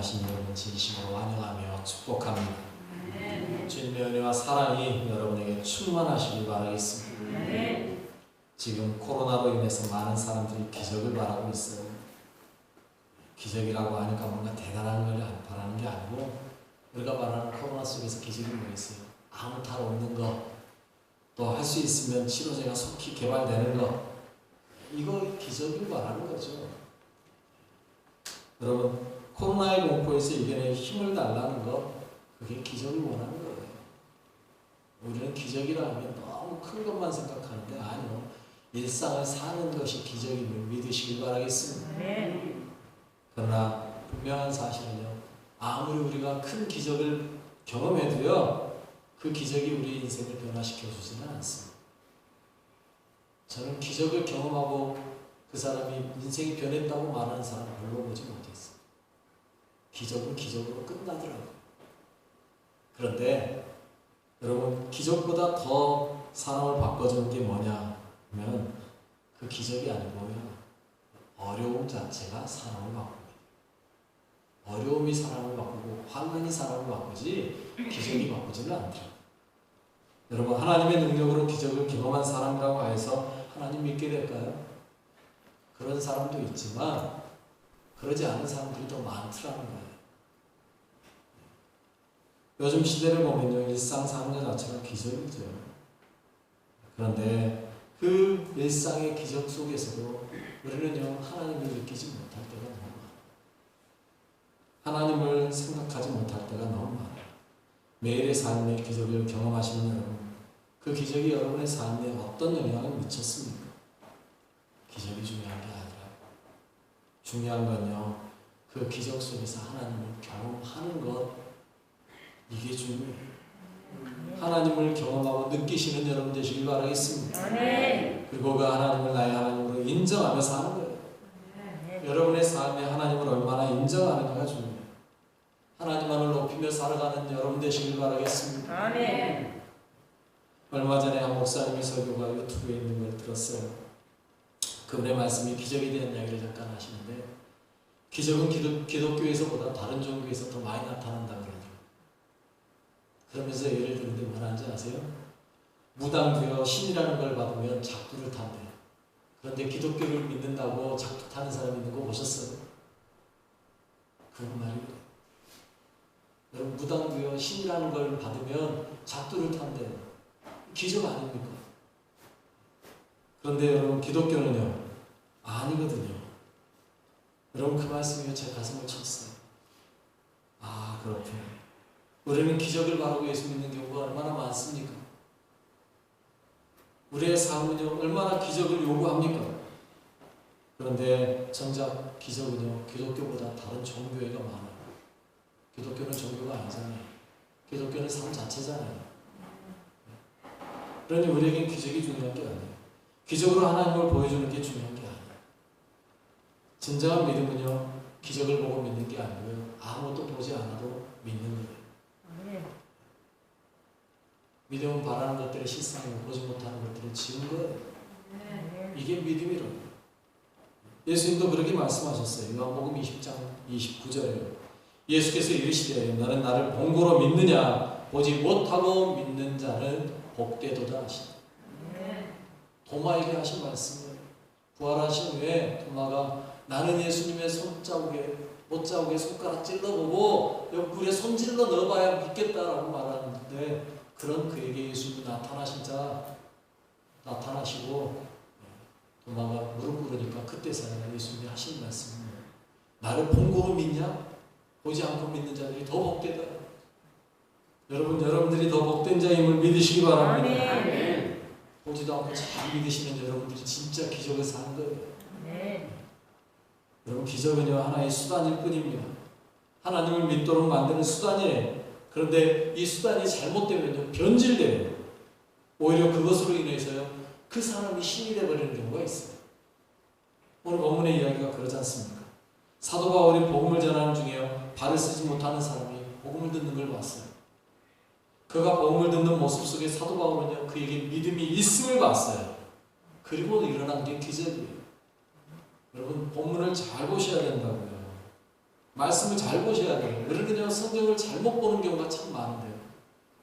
하신 여러분 진심으로 환영하며 축복합니다. 주님의 은혜와 사랑이 여러분에게 충만하시길 바라겠습니다. 지금 코로나로 인해서 많은 사람들이 기적을 바라고 있어요. 기적이라고 하니까 뭔가 대단한 걸 바라는 게 아니고, 우리가 말하는 코로나 속에서 기적이 뭐겠어요? 아무 탈 없는 거, 또 할 수 있으면 치료제가 속히 개발되는 거, 이거 기적을 말하는 거죠. 여러분, 코로나의 공포에서 이겨내 힘을 달라는 거, 그게 기적을 원하는 거예요. 우리는 기적이라 하면 너무 큰 것만 생각하는데, 아니요, 일상을 사는 것이 기적임을 믿으시길 바라겠습니다. 그러나 분명한 사실은요, 아무리 우리가 큰 기적을 경험해도요, 그 기적이 우리 인생을 변화시켜 주지는 않습니다. 저는 기적을 경험하고 그 사람이 인생이 변했다고 말하는 사람 별로 보지 못했어요. 기적은 기적으로 끝나더라고요. 그런데 여러분, 기적보다 더 사람을 바꿔주는 게 뭐냐 하면, 그 기적이 아니고요, 어려움 자체가 사람을 바꿉니다. 어려움이 사람을 바꾸고 환난이 사람을 바꾸지 기적이 바꾸지는 않더라고요. 여러분, 하나님의 능력으로 기적을 경험한 사람이라고 해서 하나님 믿게 될까요? 그런 사람도 있지만 그러지 않은 사람들이 더 많더라는 거예요. 요즘 시대를 보면요, 일상 사는 것 자체가 기적이죠. 그런데 그 일상의 기적 속에서도 우리는요, 하나님을 느끼지 못할 때가 너무 많아요. 하나님을 생각하지 못할 때가 너무 많아요. 매일의 삶의 기적을 경험하시는 여러분, 그 기적이 여러분의 삶에 어떤 영향을 미쳤습니까? 기적이 중요한 게 아니라 중요한 건요, 그 기적 속에서 하나님을 경험하는 것, 이게 중요해요. 하나님을 경험하고 느끼시는 여러분 되시길 바라겠습니다. 그리고 그 하나님을 나의 하나님으로 인정하며 사는 거예요. 여러분의 삶에 하나님을 얼마나 인정하는가가 중요해요. 하나님만을 높이며 살아가는 여러분 되시길 바라겠습니다. 얼마 전에 한 목사님의 설교가 유튜브에 있는 걸 들었어요. 그분의 말씀이 기적에 대한 이야기를 잠깐 하시는데, 기적은 기독교에서보다 다른 종교에서 더 많이 나타난다 그러더라고요. 그러면서 예를 드는데 뭐라는지 아세요? 무당도요, 신이라는 걸 받으면 작두를 탄대요. 그런데 기독교를 믿는다고 작두 타는 사람 있는 거 보셨어요? 그런 말이에요. 여러분, 무당도요, 신이라는 걸 받으면 작두를 탄대요. 기적 아닙니까? 그런데 여러분, 기독교는요, 아니거든요. 여러분, 그 말씀이 제 가슴을 쳤어요. 아, 그렇군요. 우리는 기적을 바라고 예수 믿는 경우가 얼마나 많습니까? 우리의 삶은요, 얼마나 기적을 요구합니까? 그런데 정작 기적은요, 기독교보다 다른 종교회가 많아요. 기독교는 종교가 아니잖아요. 기독교는 삶 자체잖아요. 그러니 우리에겐 기적이 중요한 게 아니에요. 기적으로 하나님을 보여주는 게 중요한 게 아니에요. 진정한 믿음은요, 기적을 보고 믿는 게 아니고요, 아무것도 보지 않아도 믿는 거예요. 믿음은 바라는 것들의 실상이고 보지 못하는 것들을 지은 거예요. 이게 믿음이라고. 예수님도 그렇게 말씀하셨어요. 요한복음 20장 29절에요. 예수께서 이르시되 너는 나를 본고로 믿느냐, 보지 못하고 믿는 자는 복되도다 하시다. 도마에게 하신 말씀이에요. 부활하신 후에 도마가 나는 예수님의 못자국에 손가락 찔러보고 옆구리에 손질러 넣어봐야 믿겠다라고 말하는데, 그런 그에게 예수님이 나타나시고 도마가 무릎 꿇으니까 그때서야 예수님이 하신 말씀이에요. 나를 본고로 믿냐? 보지 않고 믿는 자들이 더 복되다. 여러분들이 더 복된 자임을 믿으시기 바랍니다. 보지도 않고 잘 믿으시면 여러분들이 진짜 기적을 사는 거예요. 여러분, 기적은요, 하나의 수단일 뿐입니다. 하나님을 믿도록 만드는 수단이에요. 그런데 이 수단이 잘못되면요, 변질돼요. 오히려 그것으로 인해서요, 그 사람이 신이 되어버리는 경우가 있어요. 오늘 본문의 이야기가 그러지 않습니까? 사도 바울이 복음을 전하는 중에요, 발을 쓰지 못하는 사람이 복음을 듣는 걸 봤어요. 그가 복음을 듣는 모습 속에 사도 바울은요, 그에게 믿음이 있음을 봤어요. 그리고 일어난 게 기적이에요. 여러분, 본문을 잘 보셔야 된다고요. 말씀을 잘 보셔야 돼요. 그러니까 성경을 잘못 보는 경우가 참 많은데요.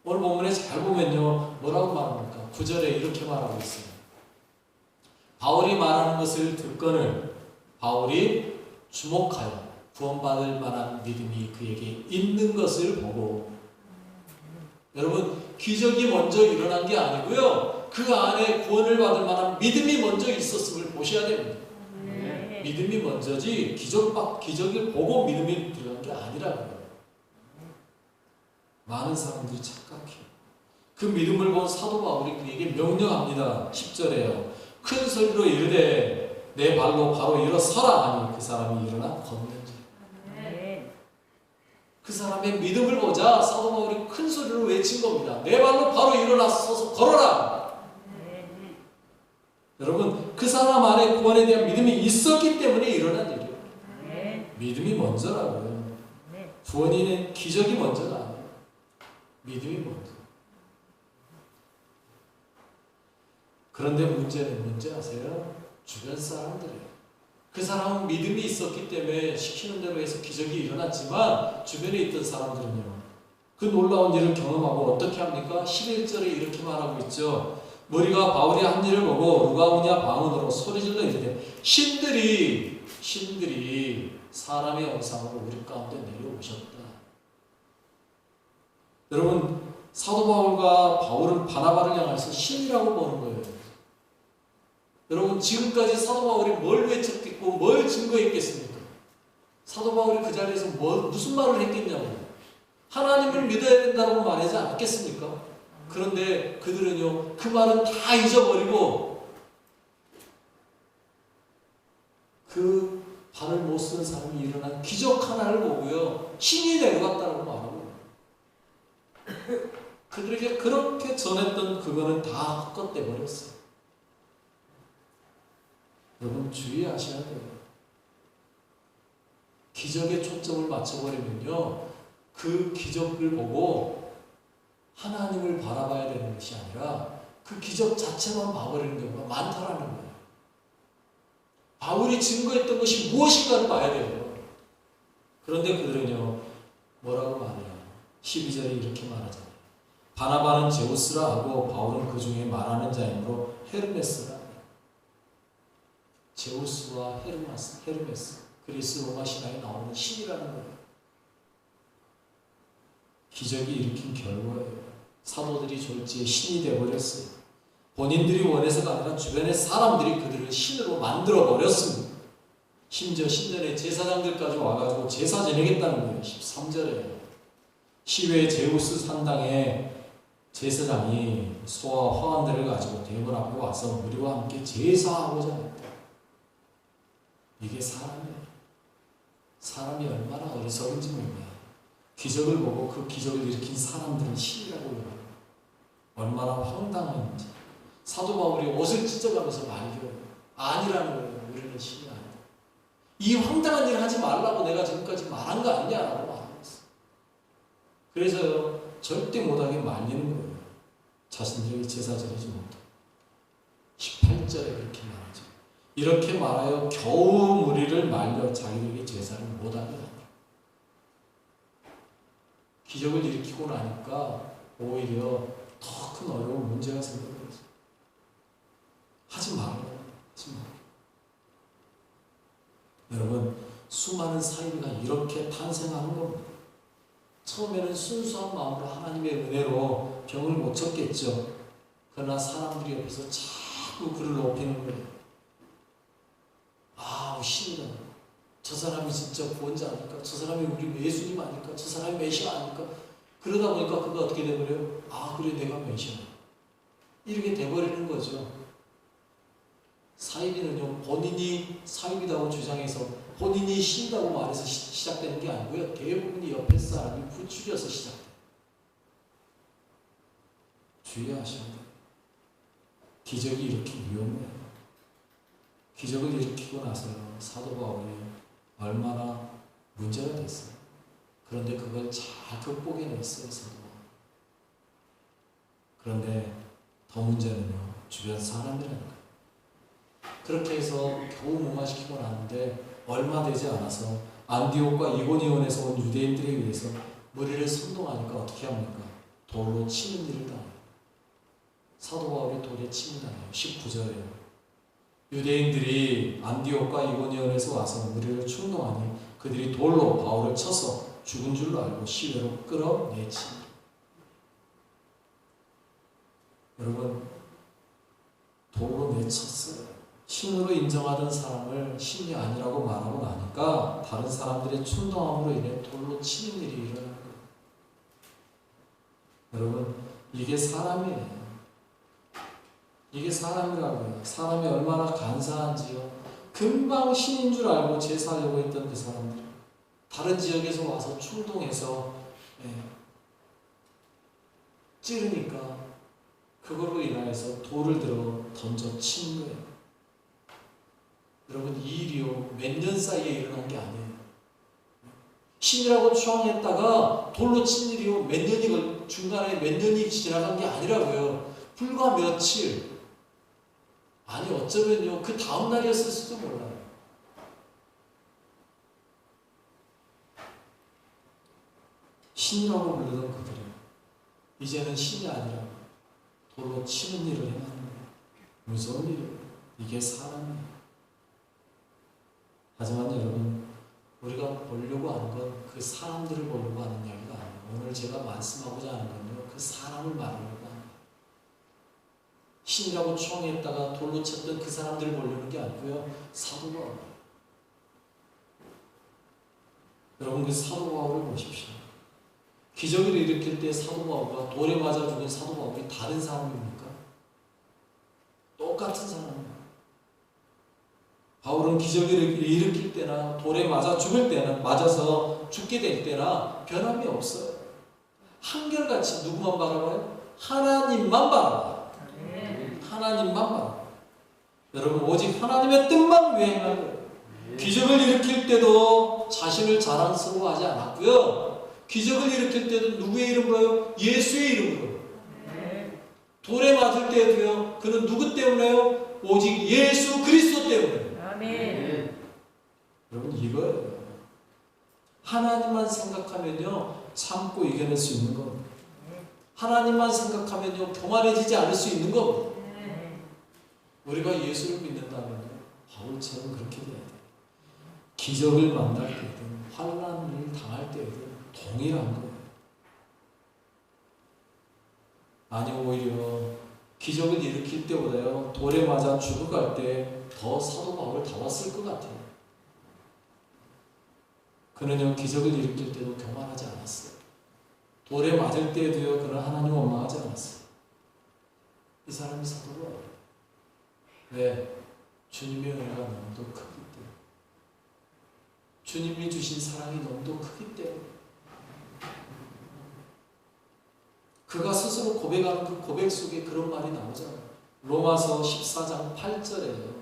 오늘 본문에 잘 보면요. 뭐라고 말합니까? 9절에 이렇게 말하고 있어요. 바울이 말하는 것을 듣거늘 바울이 주목하여 구원받을 만한 믿음이 그에게 있는 것을 보고, 여러분 기적이 먼저 일어난 게 아니고요. 그 안에 구원을 받을 만한 믿음이 먼저 있었음을 보셔야 됩니다. 믿음이 먼저지 기적을 보고 믿음이 들어간 게 아니라고요. 많은 사람들이 착각해요. 그 믿음을 본 사도 바울이 그에게 명령합니다. 10절에요. 큰 소리로 이르되 내 발로 바로 일어서라 하니 그 사람이 일어나 걷는지. 그 사람의 믿음을 보자 사도 바울이 큰 소리로 외친 겁니다. 내 발로 바로 일어나서 걸어라. 여러분 그 사람 안에 구원에 대한 믿음이 있었기 때문에 일어난 일이에요. 믿음이 먼저라고요. 구원이는 기적이 먼저가 아니에요. 믿음이 먼저. 그런데 문제는 뭔지 아세요? 주변 사람들이에요. 그 사람은 믿음이 있었기 때문에 시키는 대로 해서 기적이 일어났지만 주변에 있던 사람들은요. 그 놀라운 일을 경험하고 어떻게 합니까? 11절에 이렇게 말하고 있죠. 무리가 바울이 한 일을 보고 누가 오냐 방언으로 소리질러 이르되 신들이 사람의 형상으로 우리 가운데 내려오셨다. 여러분 사도 바울과 바울은 바나바를 향해서 신이라고 보는 거예요. 여러분 지금까지 사도 바울이 뭘 외쳤겠고 뭘 증거했겠습니까? 사도 바울이 그 자리에서 무슨 말을 했겠냐고요. 하나님을 믿어야 된다고 말하지 않았겠습니까? 그런데 그들은요 그 말은 다 잊어버리고 그 발을 못 쓴 사람이 일어난 기적 하나를 보고요 신이 내려갔다고 말하고 그들에게 그렇게 전했던 그거는 다 헛것돼 버렸어요. 여러분 주의하셔야 돼요. 기적에 초점을 맞춰버리면요 그 기적을 보고 하나님을 바라봐야 되는 것이 아니라 그 기적 자체만 봐버리는 경우가 많다라는 거예요. 바울이 증거했던 것이 무엇인가를 봐야 돼요. 그런데 그들은요 뭐라고 말해요? 12절에 이렇게 말하잖아요. 바나바는 제우스라 하고 바울은 그 중에 말하는 자이므로 헤르메스라. 제우스와 헤르메스 그리스 로마 신화에 나오는 신이라는 거예요. 기적이 일으킨 결과예요. 사도들이 졸지에 신이 되어버렸어요. 본인들이 원해서가 아니라 주변의 사람들이 그들을 신으로 만들어버렸습니다. 심지어 신전에 제사장들까지 와가지고 제사 지내겠다는 거예요. 13절에 시외 제우스 산당에 제사장이 소와 화관들을 가지고 대문 앞에 와서 우리와 함께 제사하고자 했다. 이게 사람이에요. 사람이 얼마나 어리석은지 몰라요. 기적을 보고 그 기적을 일으킨 사람들은 신이라고 해요. 얼마나 황당한지. 사도 바울이 옷을 찢어가면서 말해요. 아니라는 거예요. 우리는 신이 아니다. 이 황당한 일을 하지 말라고 내가 지금까지 말한 거 아니냐라고 말하고 있어요. 그래서 절대 못하게 말리는 거예요. 자신들에게 제사 지내지 못하고. 18절에 그렇게 말하죠. 이렇게 말하여 겨우 무리를 말려 자기에게 제사를 못하게 합니다. 기적을 일으키고 나니까 오히려 더 큰 어려운 문제가 생기는 거죠. 하지 말아요. 하지 말아요. 여러분 수많은 사이비가 이렇게 탄생하는 겁니다. 처음에는 순수한 마음으로 하나님의 은혜로 병을 고쳤겠죠. 그러나 사람들이 옆에서 자꾸 그를 높이는 거예요. 아, 신이다. 저 사람이 진짜 구원자 아닐까? 저 사람이 우리 예수님 아닐까? 저 사람이 메시아 아닐까? 그러다 보니까 그가 어떻게 돼버려요? 아, 그래 내가 메시아. 이렇게 돼버리는 거죠. 사이비는요, 본인이 사이비다고 주장해서 본인이 신이라고 말해서 시작되는 게 아니고요. 대부분이 옆에 사람이 부추겨서 시작돼요. 주의하셔야 돼요. 기적이 이렇게 위험해요. 기적을 일으키고 나서요, 사도 바울이 얼마나 문제가 됐어요. 그런데 그걸 잘 극복해냈어요, 사도 바울. 그런데 더 문제는요, 주변 사람이라는 거예요. 그렇게 해서 겨우 무마시키고 나는데 얼마 되지 않아서 안디옥과 이고니온에서 온 유대인들에 의해서 무리를 선동하니까 어떻게 합니까? 돌로 치는 일을 당해요. 사도 바울이 돌에 침을 당해요. 19절에요. 유대인들이 안디옥과 이고니온에서 와서 무리를 충동하니 그들이 돌로 바울을 쳐서 죽은 줄로 알고 시외로 끌어내치니. 여러분, 돌로 내쳤어요. 신으로 인정하던 사람을 신이 아니라고 말하고 나니까 다른 사람들의 충동함으로 인해 돌로 치는 일이 일어나는 거예요. 여러분, 이게 사람이에요. 이게 사람이라고요. 사람이 얼마나 간사한지요. 금방 신인 줄 알고 제사하려고 했던 그 사람들, 다른 지역에서 와서 충동해서 찌르니까 그걸로 인하여서 돌을 들어 던져 치는 거예요. 여러분, 이 일이요 몇 년 사이에 일어난 게 아니에요. 신이라고 추앙했다가 돌로 친 일이요 몇 년이 중간에 몇 년이 지나간 게 아니라고요. 불과 며칠, 아니 어쩌면요 그 다음 날이었을 수도 몰라요. 신이라고 부르던 그들이 이제는 신이 아니라 돌로 치는 일을 행하는 거예요. 무서운 일이에요. 이게 사람이에요. 하지만 여러분, 우리가 보려고 하는 건 그 사람들을 보려고 하는 이야기가 아니에요. 오늘 제가 말씀하고자 하는 건요 그 사람을 말하려고 하는 거예요. 신이라고 추앙했다가 돌로 쳤던 그 사람들을 보려는 게 아니고요, 사도 바울. 여러분, 그 사도 바울을 보십시오. 기적을 일으킬 때 사도 바울과 돌에 맞아 죽은 사도 바울이 다른 사람입니까? 똑같은 사람입니다. 바울은 기적을 일으킬 때나 돌에 맞아 죽을 때나 맞아서 죽게 될 때나 변함이 없어요. 한결같이 누구만 바라봐요? 하나님만 바라봐요. 하나님만 바라봐요. 여러분, 오직 하나님의 뜻만 위행하는 거예요. 기적을 일으킬 때도 자신을 자랑스러워하지 않았고요. 기적을 일으킬 때도 누구의 이름으로요? 예수의 이름으로. 돌에 맞을 때도요. 그는 누구 때문에요? 오직 예수 그리스도 때문에. 아멘. 여러분, 이거예요. 하나님만 생각하면요 참고 이겨낼 수 있는 겁니다. 하나님만 생각하면요 교만해지지 않을 수 있는 겁니다. 우리가 예수를 믿는다면요 바울처럼 그렇게 돼야 돼요. 기적을 만날 때든 환난을 당할 때든 동일한 거예요. 아니, 오히려 기적을 일으킬 때보다요 돌에 맞아 죽어갈 때 더 사도 바울을 닮았을 것 같아요. 그는요 기적을 일으킬 때도 교만하지 않았어요. 돌에 맞을 때에도요 그는 하나님 원망하지 않았어요. 이 사람이 사도 바울. 왜? 주님의 은혜가 너무도 크기 때문에. 주님이 주신 사랑이 너무도 크기 때문에. 그가 스스로 고백하는 그 고백 속에 그런 말이 나오잖아요. 로마서 14장 8절에요.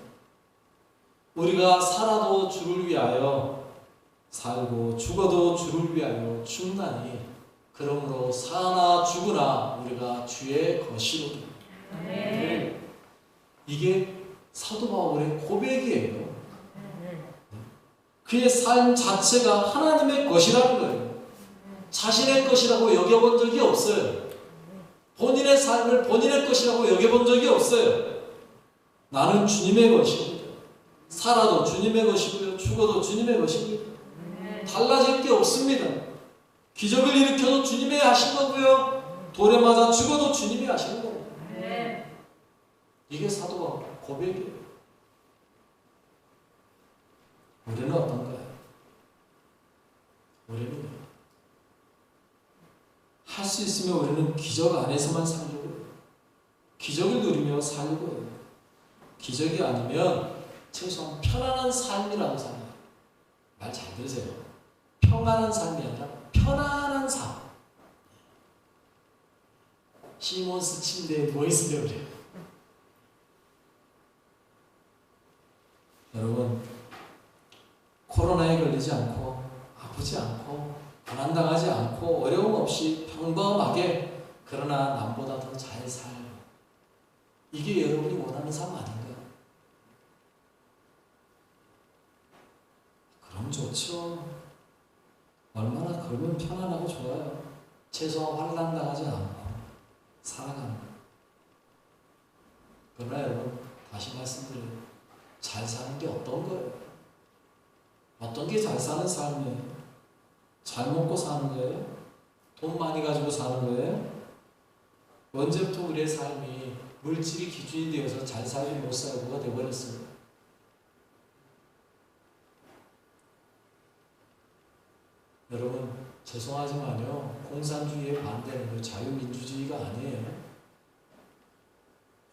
우리가 살아도 주를 위하여 살고 죽어도 주를 위하여 죽나니 그러므로 사나 죽으나 우리가 주의 것이로다. 이게 사도 바울의 고백이에요. 그의 삶 자체가 하나님의 것이라는 거예요. 자신의 것이라고 여겨본 적이 없어요. 본인의 삶을 본인의 것이라고 여겨본 적이 없어요. 나는 주님의 것입니다. 살아도 주님의 것이고요. 죽어도 주님의 것입니다. 달라질 게 없습니다. 기적을 일으켜도 주님이 하신 거고요. 돌에 맞아 죽어도 주님이 하시는 거예요. 이게 사도 바울 고백이에요. 우리는 어떤가요? 우리는 할 수 있으면 우리는 기적 안에서만 살려고 해요. 기적을 누리며 살려고 해요. 기적이 아니면 최소한 편안한 삶이라도 살아요. 말 잘 들으세요. 평안한 삶이 아니라 편안한 삶. 시몬스 침대에 누워있으려 그래요. 여러분, 코로나에 걸리지 않고 아프지 않고 고난당하지 않고 어려움 없이 평범하게, 그러나 남보다 더 잘 살고, 이게 여러분이 원하는 삶 아닌가요? 그럼 좋죠. 그러면 편안하고 좋아요. 최소한 환난 당하지 않고 살아가는 거예요. 그러나 여러분 다시 말씀드려요. 잘 사는 게 어떤 거예요? 어떤 게 잘 사는 삶이에요? 잘 먹고 사는 거예요? 돈 많이 가지고 사는 거예요? 언제부터 우리의 삶이 물질이 기준이 되어서 잘 살지 못 살고가 되어버렸어요. 여러분 죄송하지만요, 공산주의의 반대는 자유민주주의가 아니에요.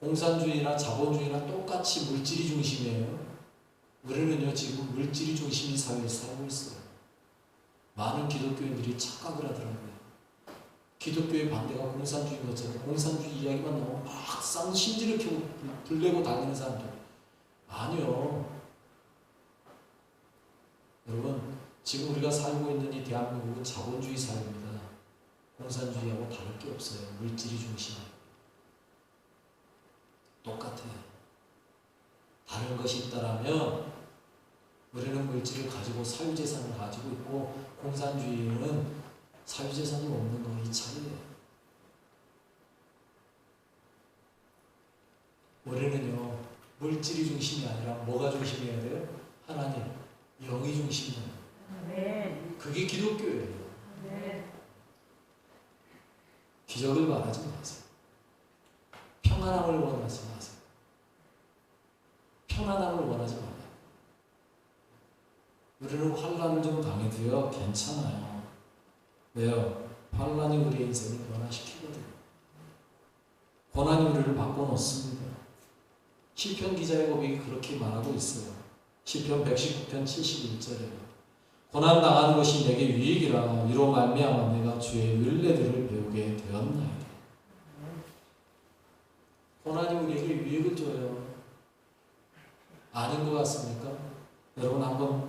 공산주의나 자본주의나 똑같이 물질이 중심이에요. 우리는요 지금 물질이 중심인 사회에서 살고 있어요. 많은 기독교인들이 착각을 하더라고요. 기독교의 반대가 공산주의인 것처럼 공산주의 이야기만 나오면 막 싸움 심지를 켜고 불내고 다니는 사람들. 아니요. 여러분 지금 우리가 살고 있는 이 대한민국은 자본주의 사회입니다. 공산주의하고 다를 게 없어요. 물질이 중심이에요. 똑같아요. 다른 것이 있다라면 우리는 물질을 가지고 사유재산을 가지고 있고 공산주의는 사유재산이 없는 거 이 차이예요. 우리는요 물질이 중심이 아니라 뭐가 중심이어야 돼요? 하나님, 영이 중심이에요. 그게 기독교예요. 기적을 바라지 마세요. 평안함을 원하지 마세요. 편안함을 원하지 마세요. 우리는 환란을 좀 당해도요 괜찮아요. 왜요? 환란이 우리의 인생을 변화시키거든요. 고난이 우리를 바꿔놓습니다. 시편 기자의 고백이 그렇게 말하고 있어요. 시편 119편 71절에 고난 당하는 것이 내게 유익이라 이로 말미암아 내가 주의 율례들을 배우게 되었나이다. 고난이 우리에게 유익을 줘요. 아닌 것 같습니까? 여러분 한번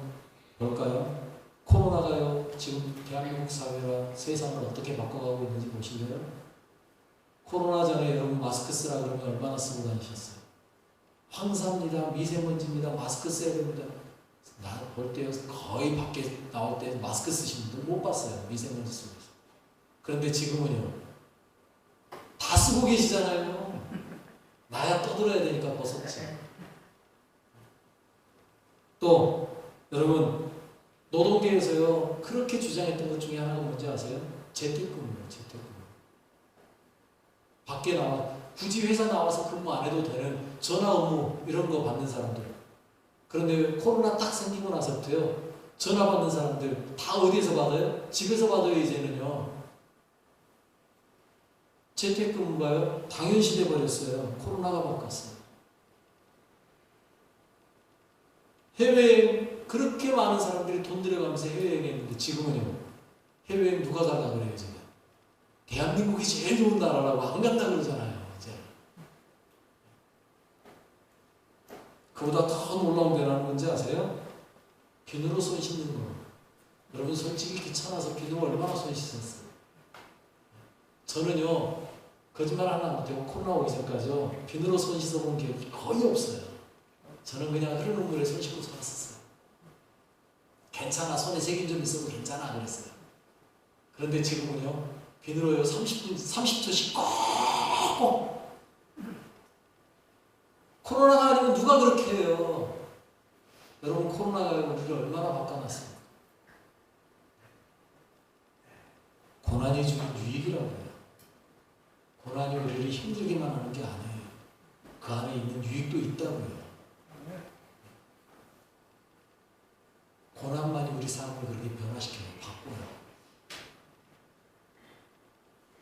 볼까요? 코로나가요 지금 대한민국 사회와 세상을 어떻게 바꿔가고 있는지 보실래요? 코로나 전에 여러분 마스크 쓰라 그러면 얼마나 쓰고 다니셨어요? 황사입니다, 미세먼지입니다, 마스크 써야 됩니다. 나 볼 때 거의 밖에 나올 때 마스크 쓰시는 분 못 봤어요. 미세먼지 속에서. 그런데 지금은요 다 쓰고 계시잖아요. 나야 떠들어야 되니까 벗었지. 또 여러분 노동계에서요 그렇게 주장했던 것 중에 하나가 뭔지 아세요? 재택근무예요. 재택근무. 밖에 나와 굳이 회사 나와서 근무 안 해도 되는 전화 업무 이런 거 받는 사람들. 그런데 코로나 딱 생기고 나서부터요 전화 받는 사람들 다 어디에서 받아요? 집에서 받아요. 이제는요 재택근무가요 당연시 돼버렸어요. 코로나가 바꿨어요. 해외여행 그렇게 많은 사람들이 돈 들여가면서 해외여행했는데 지금은요 해외여행 누가 가려고 그래요? 지금 대한민국이 제일 좋은 나라라고 안 간다 그러잖아요. 이제 그보다 더 놀라운 데라는 건지 아세요? 비누로 손 씻는 거. 여러분 솔직히 귀찮아서 비누로 얼마나 손 씻었어요? 저는요 거짓말 하나 못하고 코로나 오기 전까지요 비누로 손 씻어본 기억이 거의 없어요. 저는 그냥 흐르는 물에 손 씻고 살았었어요. 괜찮아, 손에 세균 좀 있어도 괜찮아 그랬어요. 그런데 지금은요 비누로요 30초씩 꼭 코로나가 아니면 누가 그렇게 해요? 여러분 코로나가 우리를 얼마나 바꿔놨습니까? 고난이 주는 유익이라고 해요. 고난이 우리를 힘들게만 하는 게 아니에요. 그 안에 있는 유익도 있다고요. 고난만이 우리 삶을 그렇게 변화시켜요. 바꿔요.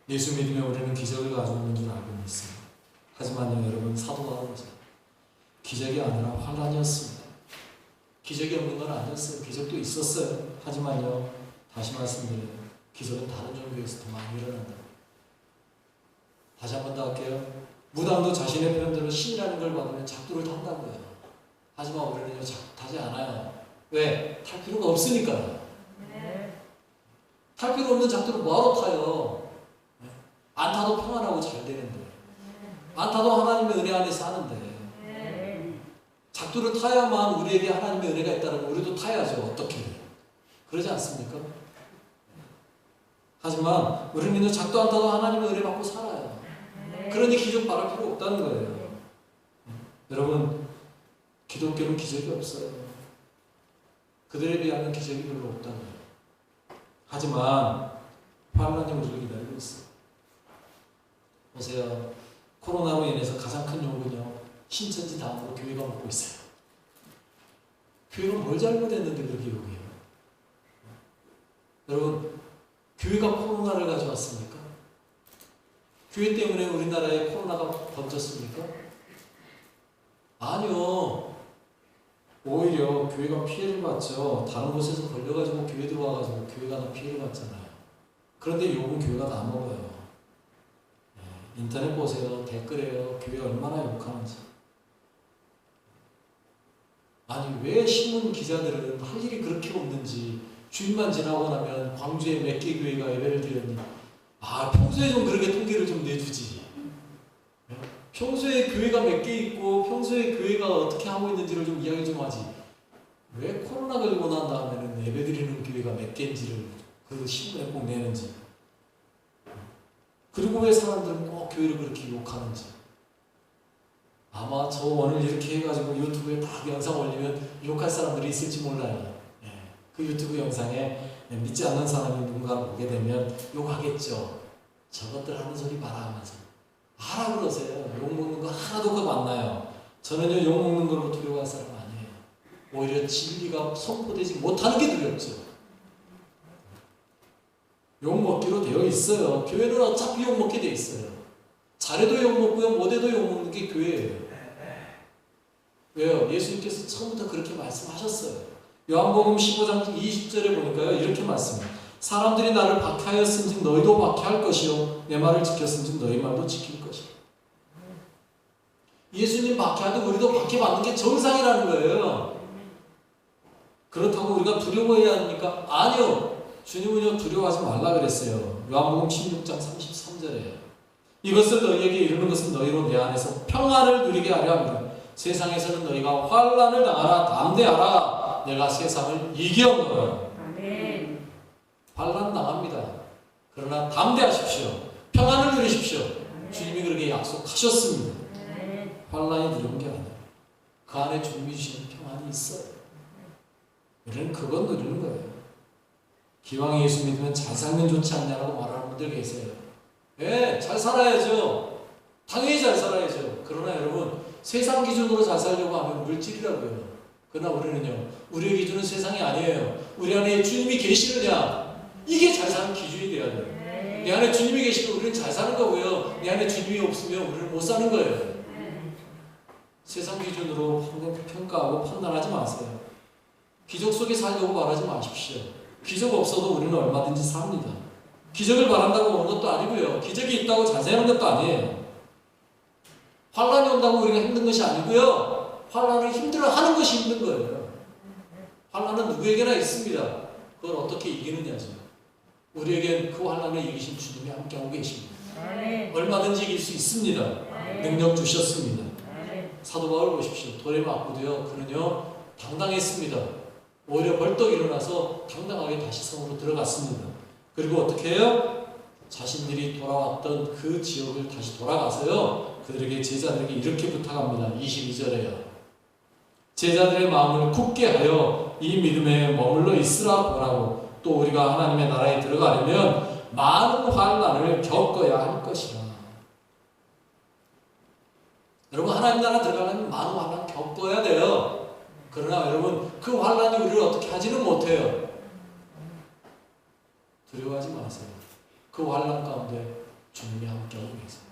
예수 믿으면 우리는 기적을 가지고 있는 줄 알고 있습니다. 하지만요 여러분 사도 바울은 기적이 아니라 환란이었습니다. 기적이 없는 건 아니었어요. 기적도 있었어요. 하지만요 다시 말씀드려요. 기적은 다른 종교에서 더 많이 일어난다. 다시 한 번 더 할게요. 무당도 자신의 표현대로 신이라는 걸 받으면 작두를 탄다고요. 하지만 우리는요 타지 않아요. 왜? 탈 필요가 없으니까요. 탈 필요 없는 작두를 뭐하러 타요? 안 타도 평안하고 잘 되는데, 안 타도 하나님의 은혜 안에서 하는데, 작두를 타야만 우리에게 하나님의 은혜가 있다면 우리도 타야죠. 어떻게? 그러지 않습니까? 하지만 우리는 작도 않다도 하나님의 은혜 받고 살아요. 그러니 기적 바랄 필요 없다는 거예요. 여러분, 기독교는 기적이 없어요. 그들에 비하면 기적이 별로 없다는 거예요. 하지만 환란이 우리를 기다리고 있어요. 보세요. 코로나로 인해서 가장 큰 욕은요, 신천지 다음으로 교회가 먹고 있어요. 교회가 뭘 잘못했는데 그렇게 욕해요? 여러분, 교회가 코로나를 가져왔습니까? 교회 때문에 우리나라에 코로나가 번졌습니까? 아니요. 오히려 교회가 피해를 봤죠. 다른 곳에서 걸려가지고 교회 들어와가지고 교회가 다 피해를 봤잖아요. 그런데 욕은 교회가 다 먹어요. 인터넷 보세요. 댓글에요. 교회 얼마나 욕하는지. 아니, 왜 신문 기자들은 할 일이 그렇게 없는지, 주일만 지나고 나면 광주에 몇 개 교회가 예배를 드렸니? 평소에 좀 그렇게 통계를 좀 내주지. 평소에 교회가 몇 개 있고 평소에 교회가 어떻게 하고 있는지를 좀 이야기 좀 하지. 왜 코로나 걸리고 난 다음에는 예배 드리는 교회가 몇 개인지를 그 신문에 꼭 내는지. 그리고 왜 사람들은 꼭 교회를 그렇게 욕하는지. 아마 저 오늘 이렇게 해가지고 유튜브에 딱 영상 올리면 욕할 사람들이 있을지 몰라요. 그 유튜브 영상에 믿지 않는 사람이 누군가 보게 되면 욕하겠죠. 저것들 하는 소리 봐라 하면서. 하라 그러세요. 욕먹는 거 하나도 그거 안 나요. 저는요, 욕먹는 걸로 두려워할 사람 아니에요. 오히려 진리가 선포되지 못하는 게 두렵죠. 욕먹기로 되어 있어요. 교회는 어차피 욕먹게 되어 있어요. 잘해도 욕먹고요, 못해도 욕먹는 게 교회예요. 왜요? 예수님께서 처음부터 그렇게 말씀하셨어요. 요한복음 15장 20절에 보니까요, 이렇게 말씀해요. 사람들이 나를 박해하였은즉 너희도 박해할 것이요 내 말을 지켰은즉 너희 말도 지킬 것이요. 예수님 박해하듯 우리도 박해받는 게 정상이라는 거예요. 그렇다고 우리가 두려워해야 합니까? 아니요. 주님은요, 두려워하지 말라 그랬어요. 요한복음 16장 33절에 이것을 너희에게 이르는 것은 너희로 내 안에서 평안을 누리게 하려 합니다. 세상에서는 너희가 환난을 당하라. 담대하라. 내가 세상을 이기었노라. 아멘. 환난 당합니다. 그러나 담대하십시오. 평안을 누리십시오. 아멘. 주님이 그렇게 약속하셨습니다. 아멘. 환난이 두려운 게 아니에요. 그 안에 주님이 주시는 평안이 있어요. 우리는 그건 누리는 거예요. 기왕 예수 믿으면 잘 살면 좋지 않냐라고 말하는 분들 계세요. 네, 잘 살아야죠. 당연히 잘 살아야죠. 그러나 여러분, 세상 기준으로 잘 살려고 하면 물질이라고요. 그러나 우리는요, 우리의 기준은 세상이 아니에요. 우리 안에 주님이 계시느냐, 이게 잘 사는 기준이 돼야 돼요. 내 안에 주님이 계시면 우리는 잘 사는 거고요, 내 안에 주님이 없으면 우리는 못 사는 거예요. 세상 기준으로 평가하고 판단하지 마세요. 기적 속에 살려고 말하지 마십시오. 기적 없어도 우리는 얼마든지 삽니다. 기적을 바란다고 오는 것도 아니고요, 기적이 있다고 잘 사는 것도 아니에요. 환란이 온다고 우리가 힘든 것이 아니고요, 환란을 힘들어하는 것이 힘든 거예요. 환란은 누구에게나 있습니다. 그걸 어떻게 이기느냐죠. 우리에겐 그 환란을 이기신 주님이 함께하고 계십니다. 얼마든지 이길 수 있습니다. 능력 주셨습니다. 사도 바울 보십시오. 돌에 맞고도요, 그는요 당당했습니다. 오히려 벌떡 일어나서 당당하게 다시 성으로 들어갔습니다. 그리고 어떻게 해요? 자신들이 돌아왔던 그 지역을 다시 돌아가서요, 그들에게, 제자들에게 이렇게 부탁합니다. 22절에요. 제자들의 마음을 굳게 하여 이 믿음에 머물러 있으라 보라고. 또 우리가 하나님의 나라에 들어가려면 많은 환난을 겪어야 할 것이라. 여러분, 하나님 나라 들어가려면 많은 환난 겪어야 돼요. 그러나 여러분, 그 환난이 우리를 어떻게 하지는 못해요. 두려워하지 마세요. 그 환난 가운데 주님이 함께하고 계세요.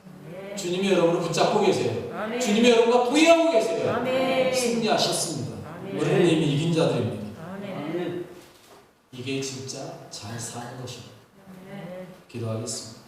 주님이 여러분을 붙잡고 계세요. 아멘. 주님이 여러분과 동행하고 계세요. 아멘. 승리하셨습니다. 아멘. 우리는 이미 이긴 자들입니다. 아멘. 이게 진짜 잘 사는 것입니다. 기도하겠습니다.